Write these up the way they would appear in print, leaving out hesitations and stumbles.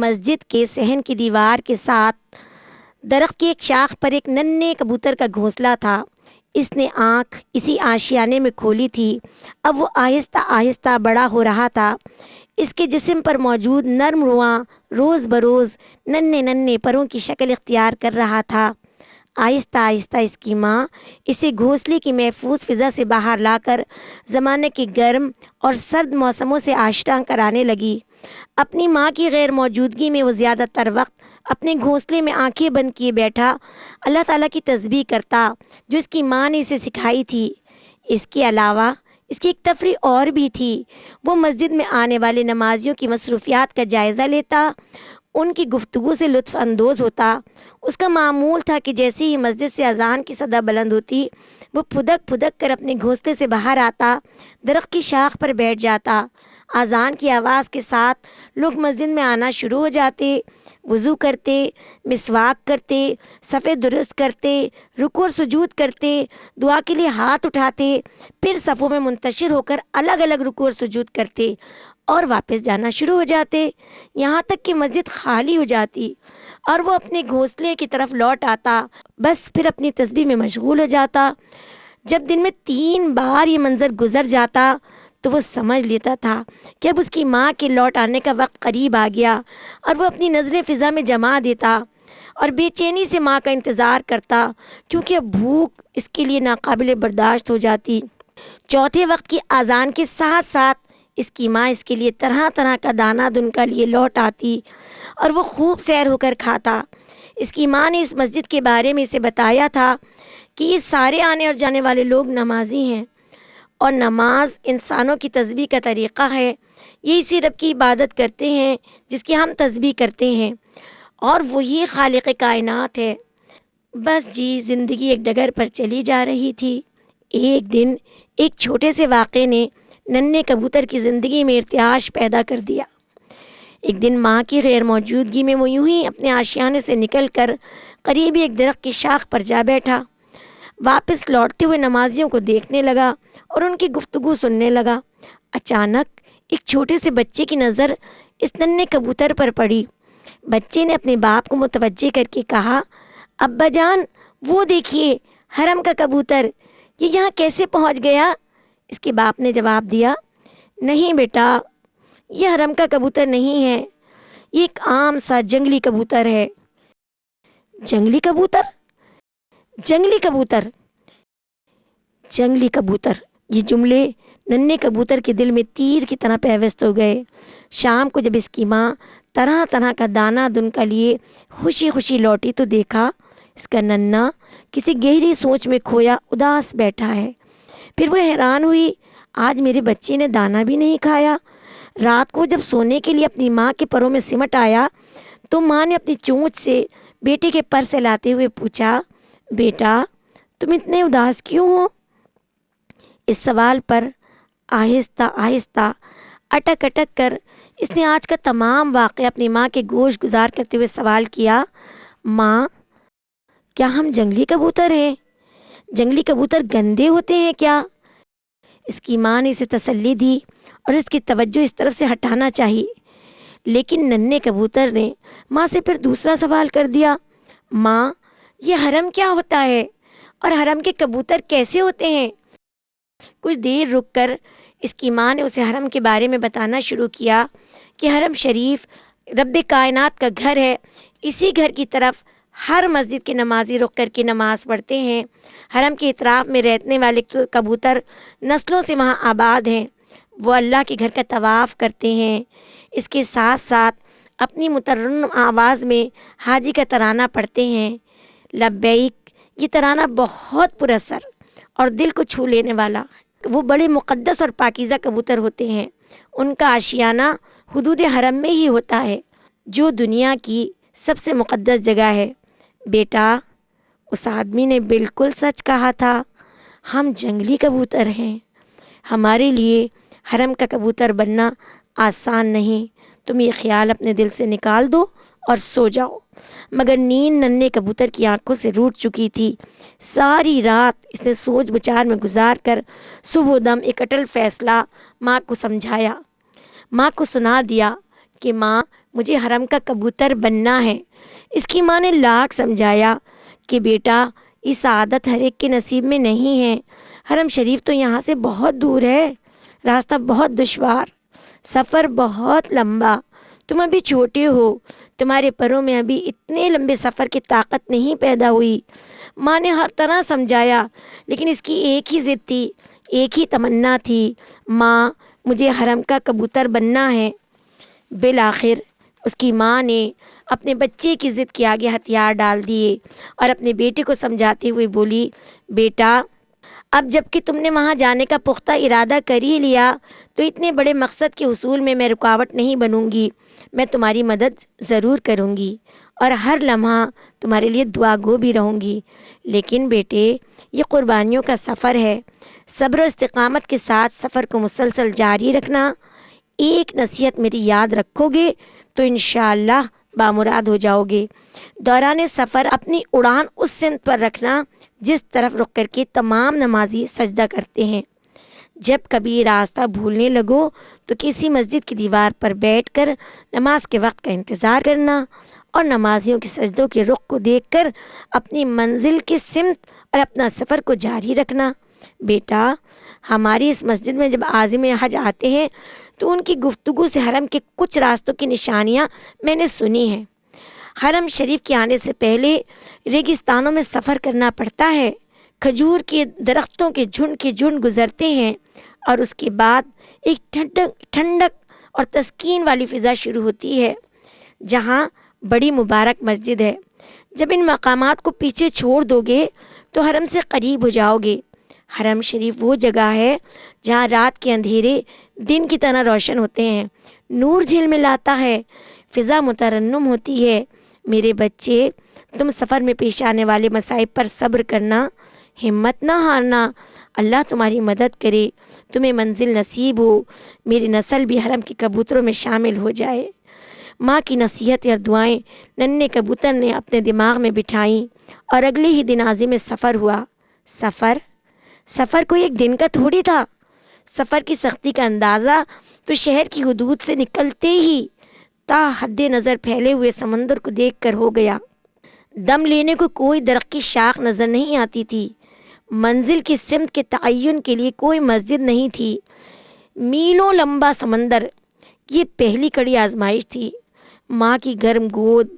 مسجد کے صحن کی دیوار کے ساتھ درخت کی ایک شاخ پر ایک ننھے کبوتر کا گھونسلہ تھا۔ اس نے آنکھ اسی آشیانے میں کھولی تھی۔ اب وہ آہستہ آہستہ بڑا ہو رہا تھا۔ اس کے جسم پر موجود نرم رواں روز بروز ننھے ننھے پروں کی شکل اختیار کر رہا تھا۔ آہستہ آہستہ اس کی ماں اسے گھونسلے کی محفوظ فضا سے باہر لا کر زمانے کے گرم اور سرد موسموں سے آشنا کرانے لگی۔ اپنی ماں کی غیر موجودگی میں وہ زیادہ تر وقت اپنے گھونسلے میں آنکھیں بند کیے بیٹھا اللہ تعالیٰ کی تسبیح کرتا جو اس کی ماں نے اسے سکھائی تھی۔ اس کے علاوہ اس کی ایک تفریح اور بھی تھی۔ وہ مسجد میں آنے والے نمازیوں کی مصروفیات کا جائزہ لیتا، ان کی گفتگو سے لطف اندوز ہوتا۔ اس کا معمول تھا کہ جیسے ہی مسجد سے اذان کی صدا بلند ہوتی، وہ پھدک پھدک کر اپنے گھونسلے سے باہر آتا، درخت کی شاخ پر بیٹھ جاتا۔ اذان کی آواز کے ساتھ لوگ مسجد میں آنا شروع ہو جاتے، وضو کرتے، مسواک کرتے، صفیں درست کرتے، رکوع اور سجود کرتے، دعا کے لیے ہاتھ اٹھاتے، پھر صفوں میں منتشر ہو کر الگ الگ رکوع اور سجود کرتے اور واپس جانا شروع ہو جاتے، یہاں تک کہ مسجد خالی ہو جاتی اور وہ اپنے گھونسلے کی طرف لوٹ آتا، بس پھر اپنی تسبیح میں مشغول ہو جاتا۔ جب دن میں 3 بار یہ منظر گزر جاتا تو وہ سمجھ لیتا تھا کہ اب اس کی ماں کے لوٹ آنے کا وقت قریب آ گیا، اور وہ اپنی نظریں فضا میں جما دیتا اور بے چینی سے ماں کا انتظار کرتا، کیونکہ اب بھوک اس کے لیے ناقابل برداشت ہو جاتی۔ چوتھے وقت کی اذان کے ساتھ ساتھ اس کی ماں اس کے لیے طرح طرح کا دانہ دن کا لیے لوٹ آتی اور وہ خوب سیر ہو کر کھاتا۔ اس کی ماں نے اس مسجد کے بارے میں اسے بتایا تھا کہ یہ سارے آنے اور جانے والے لوگ نمازی ہیں، اور نماز انسانوں کی تسبیح کا طریقہ ہے۔ یہ اسی رب کی عبادت کرتے ہیں جس کی ہم تسبیح کرتے ہیں، اور وہی خالق کائنات ہے۔ بس جی، زندگی ایک ڈگر پر چلی جا رہی تھی۔ ایک دن ایک چھوٹے سے واقعے نے ننھے کبوتر کی زندگی میں ارتعاش پیدا کر دیا۔ ایک دن ماں کی غیر موجودگی میں وہ یوں ہی اپنے آشیانے سے نکل کر قریبی ایک درخت کی شاخ پر جا بیٹھا۔ واپس لوٹتے ہوئے نمازیوں کو دیکھنے لگا اور ان کی گفتگو سننے لگا۔ اچانک ایک چھوٹے سے بچے کی نظر اس ننھے کبوتر پر پڑی۔ بچے نے اپنے باپ کو متوجہ کر کے کہا، ابا جان، وہ دیکھیے حرم کا کبوتر، یہ یہاں کیسے پہنچ گیا؟ اس کے باپ نے جواب دیا، نہیں بیٹا، یہ حرم کا کبوتر نہیں ہے، یہ ایک عام سا جنگلی کبوتر ہے۔ جنگلی کبوتر؟ جنگلی کبوتر؟ جنگلی کبوتر، یہ جملے ننھے کبوتر کے دل میں تیر کی طرح پیوست ہو گئے۔ شام کو جب اس کی ماں طرح طرح کا دانہ دن کا لیے خوشی خوشی لوٹی تو دیکھا اس کا ننھا کسی گہری سوچ میں کھویا اداس بیٹھا ہے۔ پھر وہ حیران ہوئی، آج میرے بچے نے دانہ بھی نہیں کھایا۔ رات کو جب سونے کے لیے اپنی ماں کے پروں میں سمٹ آیا تو ماں نے اپنی چونچ سے بیٹے کے پر سہلاتے ہوئے پوچھا، بیٹا تم اتنے اداس کیوں ہو؟ اس سوال پر آہستہ آہستہ اٹک اٹک کر اس نے آج کا تمام واقعہ اپنی ماں کے گوش گزار کرتے ہوئے سوال کیا، ماں کیا ہم جنگلی کبوتر ہیں؟ جنگلی کبوتر گندے ہوتے ہیں کیا؟ اس کی ماں نے اسے تسلی دی اور اس کی توجہ اس طرف سے ہٹانا چاہیے، لیکن ننھے کبوتر نے ماں سے پھر دوسرا سوال کر دیا، ماں یہ حرم کیا ہوتا ہے اور حرم کے کبوتر کیسے ہوتے ہیں؟ کچھ دیر رک کر اس کی ماں نے اسے حرم کے بارے میں بتانا شروع کیا کہ حرم شریف رب کائنات کا گھر ہے، اسی گھر کی طرف ہر مسجد کے نمازی رخ کر کے نماز پڑھتے ہیں۔ حرم کے اطراف میں رہنے والے کبوتر نسلوں سے وہاں آباد ہیں، وہ اللہ کے گھر کا طواف کرتے ہیں۔ اس کے ساتھ ساتھ اپنی مترنم آواز میں حاجی کا ترانہ پڑھتے ہیں، لبیک۔ یہ ترانہ بہت پر اثر اور دل کو چھو لینے والا۔ وہ بڑے مقدس اور پاکیزہ کبوتر ہوتے ہیں، ان کا آشیانہ حدود حرم میں ہی ہوتا ہے، جو دنیا کی سب سے مقدس جگہ ہے۔ بیٹا، اس آدمی نے بالکل سچ کہا تھا، ہم جنگلی کبوتر ہیں۔ ہمارے لیے حرم کا کبوتر بننا آسان نہیں، تم یہ خیال اپنے دل سے نکال دو اور سو جاؤ۔ مگر نیند ننھے کبوتر کی آنکھوں سے روٹ چکی تھی۔ ساری رات اس نے سوچ بچار میں گزار کر صبح دم ایک اٹل فیصلہ ماں کو سمجھایا، ماں کو سنا دیا کہ ماں مجھے حرم کا کبوتر بننا ہے۔ اس کی ماں نے لاکھ سمجھایا کہ بیٹا یہ سعادت ہر ایک کے نصیب میں نہیں ہے، حرم شریف تو یہاں سے بہت دور ہے، راستہ بہت دشوار، سفر بہت لمبا، تم ابھی چھوٹے ہو، تمہارے پروں میں ابھی اتنے لمبے سفر کی طاقت نہیں پیدا ہوئی۔ ماں نے ہر طرح سمجھایا، لیکن اس کی ایک ہی ضد تھی، ایک ہی تمنا تھی، ماں مجھے حرم کا کبوتر بننا ہے۔ بالآخر اس کی ماں نے اپنے بچے کی ضد کے آگے ہتھیار ڈال دیے اور اپنے بیٹے کو سمجھاتے ہوئے بولی، بیٹا اب جب کہ تم نے وہاں جانے کا پختہ ارادہ کر ہی لیا تو اتنے بڑے مقصد کے حصول میں رکاوٹ نہیں بنوں گی، میں تمہاری مدد ضرور کروں گی اور ہر لمحہ تمہارے لیے دعا گو بھی رہوں گی، لیکن بیٹے یہ قربانیوں کا سفر ہے، صبر و استقامت کے ساتھ سفر کو مسلسل جاری رکھنا، ایک نصیحت میری یاد رکھو گے تو انشاءاللہ بامراد ہو جاؤ گے۔ دوران سفر اپنی اڑان اس سمت پر رکھنا جس طرف رخ کر کے تمام نمازی سجدہ کرتے ہیں۔ جب کبھی راستہ بھولنے لگو تو کسی مسجد کی دیوار پر بیٹھ کر نماز کے وقت کا انتظار کرنا اور نمازیوں کے سجدوں کے رخ کو دیکھ کر اپنی منزل کی سمت اور اپنا سفر کو جاری رکھنا۔ بیٹا ہماری اس مسجد میں جب عازم حج آتے ہیں تو ان کی گفتگو سے حرم کے کچھ راستوں کی نشانیاں میں نے سنی ہیں۔ حرم شریف کے آنے سے پہلے ریگستانوں میں سفر کرنا پڑتا ہے، کھجور کے درختوں کے جھنڈ گزرتے ہیں اور اس کے بعد ایک ٹھنڈک اور تسکین والی فضا شروع ہوتی ہے جہاں بڑی مبارک مسجد ہے۔ جب ان مقامات کو پیچھے چھوڑ دو گے تو حرم سے قریب ہو جاؤ گے۔ حرم شریف وہ جگہ ہے جہاں رات کے اندھیرے دن کی طرح روشن ہوتے ہیں، نور جھلملاتا ہے، فضا مترنم ہوتی ہے۔ میرے بچے تم سفر میں پیش آنے والے مصائب پر صبر کرنا، ہمت نہ ہارنا، اللہ تمہاری مدد کرے، تمہیں منزل نصیب ہو، میری نسل بھی حرم کے کبوتروں میں شامل ہو جائے۔ ماں کی نصیحت اور دعائیں ننھے کبوتر نے اپنے دماغ میں بٹھائیں اور اگلے ہی دن عازم سفر ہوا۔ سفر کوئی ایک دن کا تھوڑی تھا، سفر کی سختی کا اندازہ تو شہر کی حدود سے نکلتے ہی تا حد نظر پھیلے ہوئے سمندر کو دیکھ کر ہو گیا۔ دم لینے کو کوئی درخت کی شاخ نظر نہیں آتی تھی، منزل کی سمت کے تعین کے لیے کوئی مسجد نہیں تھی، میلوں لمبا سمندر۔ یہ پہلی کڑی آزمائش تھی۔ ماں کی گرم گود،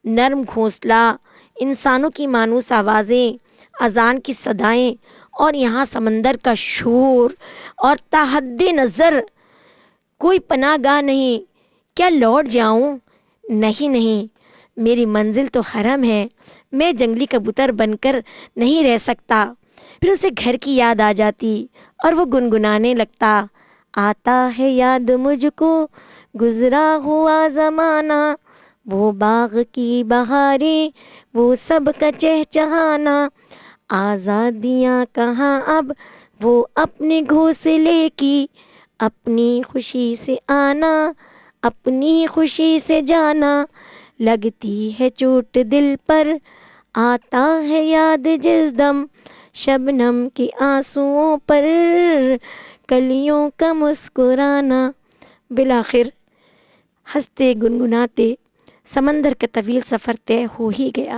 نرم گھونسلا، انسانوں کی مانوس آوازیں، اذان کی صدائیں اور یہاں سمندر کا شور اور تا حد نظر کوئی پناہ گاہ نہیں۔ کیا لوٹ جاؤں؟ نہیں، میری منزل تو حرم ہے، میں جنگلی کبوتر بن کر نہیں رہ سکتا۔ پھر اسے گھر کی یاد آ جاتی اور وہ گنگنانے لگتا، آتا ہے یاد مجھ کو گزرا ہوا زمانہ، وہ باغ کی بہاریں، وہ سب کا چہچہانا، آزادیاں کہاں اب وہ اپنے گھونسلے کی، اپنی خوشی سے آنا، اپنی خوشی سے جانا، لگتی ہے چوٹ دل پر، آتا ہے یاد جس دم، شبنم کے آنسوؤں پر کلیوں کا مسکرانا۔ بالآخر ہنستے گنگناتے سمندر کا طویل سفر طے ہو ہی گیا۔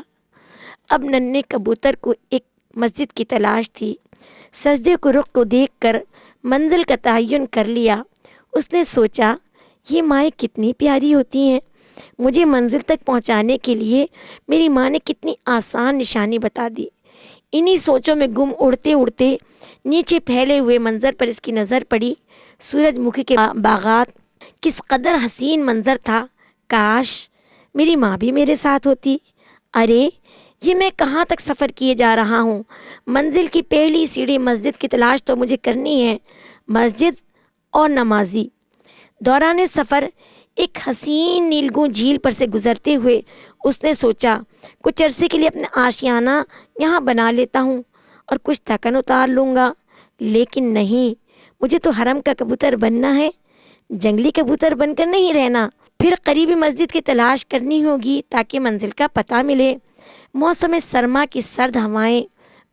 اب ننھے کبوتر کو ایک مسجد کی تلاش تھی۔ سجدے کو رخ کو دیکھ کر منزل کا تعین کر لیا۔ اس نے سوچا یہ مائیں کتنی پیاری ہوتی ہیں، مجھے منزل تک پہنچانے کے لیے میری ماں نے کتنی آسان نشانی بتا دی۔ انہی سوچوں میں گم اڑتے نیچے پھیلے ہوئے منظر پر اس کی نظر پڑی۔ سورج مکھی کے باغات، کس قدر حسین منظر تھا، کاش میری ماں بھی میرے ساتھ ہوتی۔ ارے یہ میں کہاں تک سفر کیے جا رہا ہوں؟ منزل کی پہلی سیڑھی مسجد کی تلاش تو مجھے کرنی ہے، مسجد اور نمازی۔ دوران سفر ایک حسین نیلگوں جھیل پر سے گزرتے ہوئے اس نے سوچا کچھ عرصے کے لیے اپنا آشیانہ یہاں بنا لیتا ہوں اور کچھ تھکن اتار لوں گا، لیکن نہیں، مجھے تو حرم کا کبوتر بننا ہے، جنگلی کبوتر بن کر نہیں رہنا۔ پھر قریبی مسجد کی تلاش کرنی ہوگی تاکہ منزل کا پتہ ملے۔ موسم سرما کی سرد ہوائیں،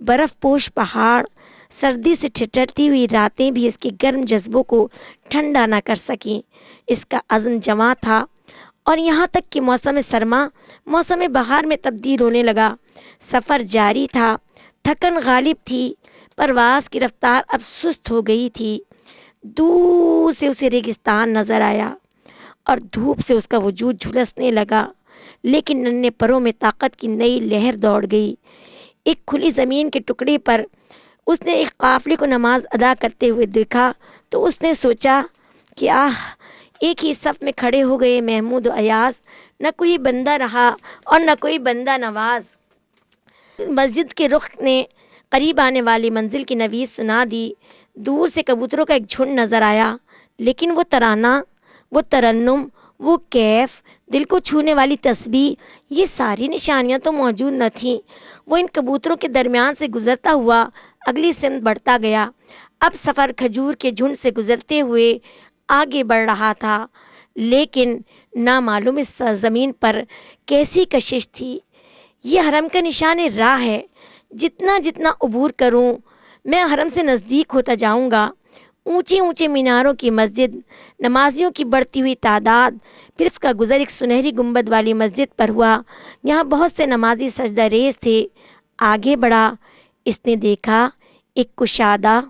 برف پوش پہاڑ، سردی سے ٹھٹرتی ہوئی راتیں بھی اس کے گرم جذبوں کو ٹھنڈا نہ کر سکیں۔ اس کا عزم جمع تھا اور یہاں تک کہ موسم سرما موسم بہار میں تبدیل ہونے لگا۔ سفر جاری تھا، تھکن غالب تھی، پرواز کی رفتار اب سست ہو گئی تھی۔ دور سے اسے ریگستان نظر آیا اور دھوپ سے اس کا وجود جھلسنے لگا، لیکن ننھے پروں میں طاقت کی نئی لہر دوڑ گئی۔ ایک کھلی زمین کے ٹکڑے پر اس نے ایک قافلے کو نماز ادا کرتے ہوئے دیکھا تو اس نے سوچا کہ ایک ہی صف میں کھڑے ہو گئے محمود و ایاز، نہ کوئی بندہ رہا اور نہ کوئی بندہ نواز۔ مسجد کے رخ نے قریب آنے والی منزل کی نوید سنا دی۔ دور سے کبوتروں کا ایک جھنڈ نظر آیا، لیکن وہ ترانہ، وہ ترنم، وہ کیف، دل کو چھونے والی تسبیح، یہ ساری نشانیاں تو موجود نہ تھیں۔ وہ ان کبوتروں کے درمیان سے گزرتا ہوا اگلی سمت بڑھتا گیا۔ اب سفر کھجور کے جھنڈ سے گزرتے ہوئے آگے بڑھ رہا تھا، لیکن نامعلوم اس سرزمین پر کیسی کشش تھی۔ یہ حرم کا نشان راہ ہے، جتنا جتنا عبور کروں میں حرم سے نزدیک ہوتا جاؤں گا۔ اونچے اونچے میناروں کی مسجد، نمازیوں کی بڑھتی ہوئی تعداد، پھر اس کا گزر ایک سنہری گنبد والی مسجد پر ہوا۔ یہاں بہت سے نمازی سجدہ ریز تھے۔ آگے بڑھا، اس نے دیکھا ایک کشادہ،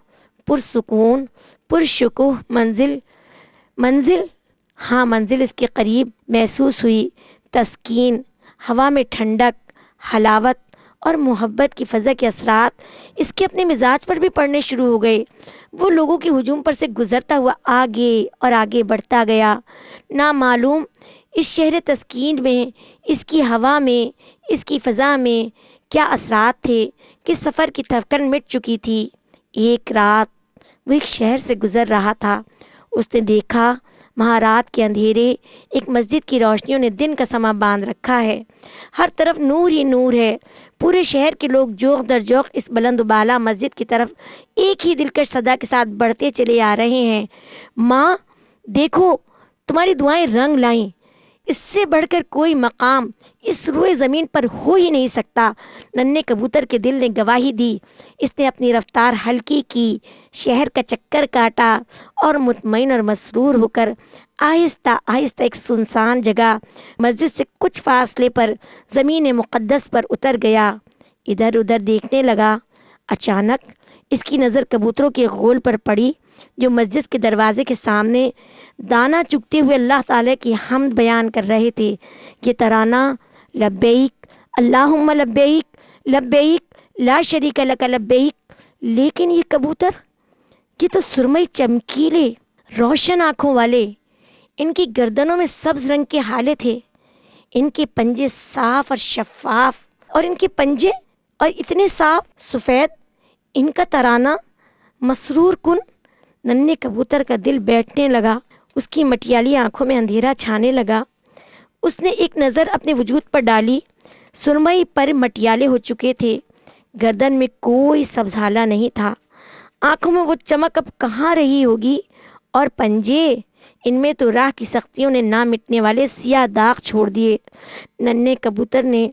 پرسکون، پرشکوہ منزل اس کے قریب محسوس ہوئی۔ تسکین، ہوا میں ٹھنڈک، حلاوت اور محبت کی فضا کے اثرات اس کے اپنے مزاج پر بھی پڑنے شروع ہو گئے۔ وہ لوگوں کے ہجوم پر سے گزرتا ہوا آگے اور آگے بڑھتا گیا۔ نامعلوم اس شہر تسکین میں، اس کی ہوا میں، اس کی فضا میں کیا اثرات تھے کہ سفر کی تھکن مٹ چکی تھی۔ ایک رات وہ ایک شہر سے گزر رہا تھا۔ اس نے دیکھا وہاں رات کے اندھیرے، ایک مسجد کی روشنیوں نے دن کا سما باندھ رکھا ہے۔ ہر طرف نور ہی نور ہے۔ پورے شہر کے لوگ جوق در جوق اس بلند و بالا مسجد کی طرف ایک ہی دلکش صدا کے ساتھ بڑھتے چلے آ رہے ہیں۔ ماں دیکھو، تمہاری دعائیں رنگ لائیں۔ اس سے بڑھ کر کوئی مقام اس روئے زمین پر ہو ہی نہیں سکتا۔ ننھے کبوتر کے دل نے گواہی دی۔ اس نے اپنی رفتار ہلکی کی، شہر کا چکر کاٹا اور مطمئن اور مسرور ہو کر آہستہ آہستہ ایک سنسان جگہ مسجد سے کچھ فاصلے پر زمین مقدس پر اتر گیا۔ ادھر ادھر دیکھنے لگا۔ اچانک اس کی نظر کبوتروں کے غول پر پڑی جو مسجد کے دروازے کے سامنے دانا چگتے ہوئے اللہ تعالیٰ کی حمد بیان کر رہے تھے۔ یہ ترانہ لبیک اللہم لبیک لبیک لا شریک لک لبیک۔ لیکن یہ کبوتر، یہ تو سرمئی چمکیلے روشن آنکھوں والے، ان کی گردنوں میں سبز رنگ کے ہالے تھے، ان کے پنجے صاف اور شفاف، اور ان کے پنجے اور اتنے صاف سفید، ان کا ترانہ مسرور کن۔ ننھے کبوتر کا دل بیٹھنے لگا۔ اس کی مٹیالی آنکھوں میں اندھیرا چھانے لگا۔ اس نے ایک نظر اپنے وجود پر ڈالی۔ سرمئی پر مٹیالے ہو چکے تھے، گردن میں کوئی سبز ہالہ نہیں تھا، آنکھوں میں وہ چمک اب کہاں رہی ہوگی، اور پنجے، ان میں تو راہ کی سختیوں نے نہ مٹنے والے سیاہ داغ چھوڑ دیے۔ ننھے کبوتر نے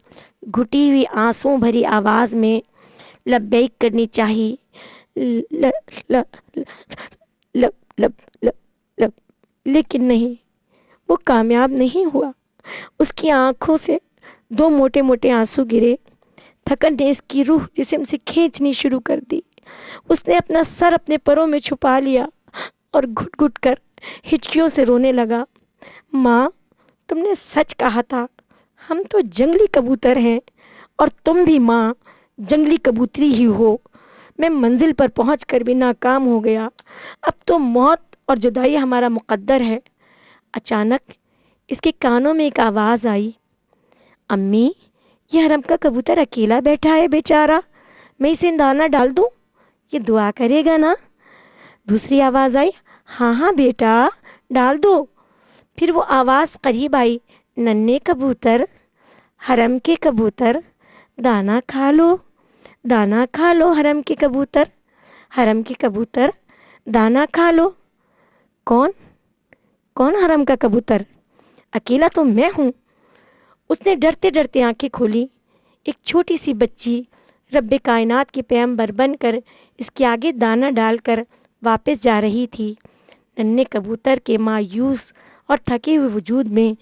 گھٹی ہوئی آنسوؤں بھری آواز میں لبیک کرنی چاہی، لیکن نہیں، وہ کامیاب نہیں ہوا۔ اس کی آنکھوں سے دو موٹے موٹے آنسو گرے۔ تھکن نے اس کی روح جسم سے کھینچنی شروع کر دی۔ اس نے اپنا سر اپنے پروں میں چھپا لیا اور گھٹ گھٹ کر ہچکیوں سے رونے لگا۔ ماں، تم نے سچ کہا تھا، ہم تو جنگلی کبوتر ہیں، اور تم بھی ماں جنگلی کبوتری ہی ہو۔ میں منزل پر پہنچ کر بھی ناکام ہو گیا۔ اب تو موت اور جدائی ہمارا مقدر ہے۔ اچانک اس کے کانوں میں ایک آواز آئی، امی، یہ حرم کا کبوتر اکیلا بیٹھا ہے بیچارہ، میں اسے دانہ ڈال دوں، یہ دعا کرے گا نا؟ دوسری آواز آئی، ہاں ہاں بیٹا، ڈال دو۔ پھر وہ آواز قریب آئی، ننھے کبوتر، حرم کے کبوتر، دانا کھا لو، دانا کھا لو، حرم کے کبوتر، حرم کے کبوتر، دانا کھا لو۔ کون حرم کا کبوتر؟ اکیلا تو میں ہوں۔ اس نے ڈرتے ڈرتے آنکھیں کھولی۔ ایک چھوٹی سی بچی رب کائنات کے پیغمبر بن کر اس کے آگے دانہ ڈال کر واپس جا رہی تھی۔ ننھے کبوتر کے مایوس اور تھکے ہوئے وجود میں